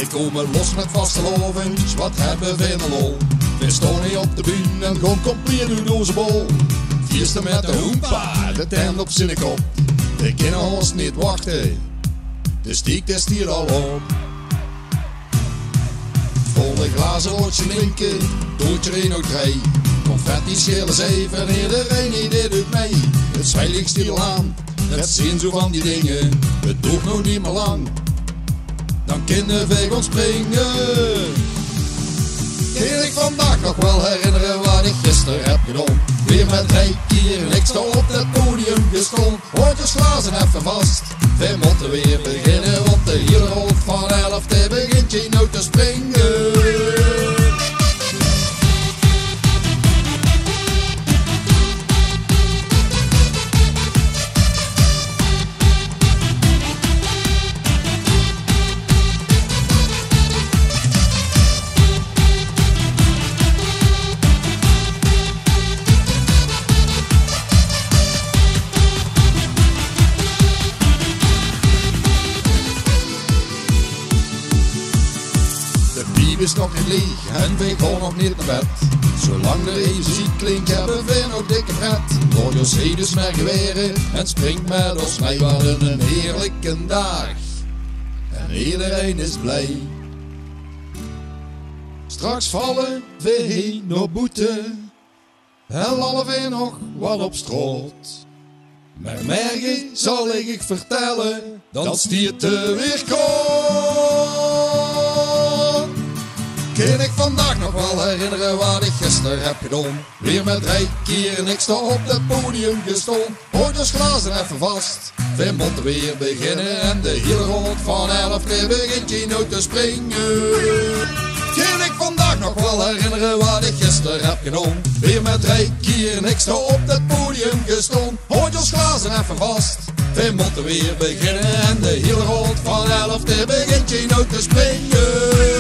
We komen los met vastelovens, wat hebben we een lol. We staan hier op de bühne en gewoon compleet door onze bol. Vierste met de hoempa, de tent op zijn kop. We kunnen ons niet wachten, de stiek is hier al op. Volle glazen roodje linken, doodje er nog 3. Confetti schelen 7 en iedereen die doet mee. Het zwijl ik stil aan, het zien zo van die dingen. Het doet nog niet meer lang, dan kunnen we gaan springen. Kan ik vandaag nog wel herinneren wat ik gisteren heb gedaan. Weer met Reiki en ik sta op het podium gestaan. Houd je glazen even vast, we moeten weer beginnen. Want de hele rond van 11 begint je nou te springen. Is nog niet leeg en we gaan nog niet naar bed. Zolang er even ziek klinkt hebben we nog dikke pret. Door je zee dus maar geweren en springt met ons mee. We hadden een heerlijke dag en iedereen is blij. Straks vallen we heen naar boete en lallen we nog wat op straat. Maar morgen zal ik vertellen, dan stiert er weer koud. Kan ik vandaag nog wel herinneren wat ik gisteren heb gedaan. Weer met Reiki en ik sta op het podium gestaan. Houd je glazen even vast, we moeten weer beginnen. En de hele rond van 11 begint je nou te springen. Kan ik vandaag nog wel herinneren wat ik gisteren heb gedaan. Weer met Reiki en ik sta op het podium gestaan. Houd je glazen even vast, we moeten weer beginnen. En de hele rond van 11 begint je nou te springen.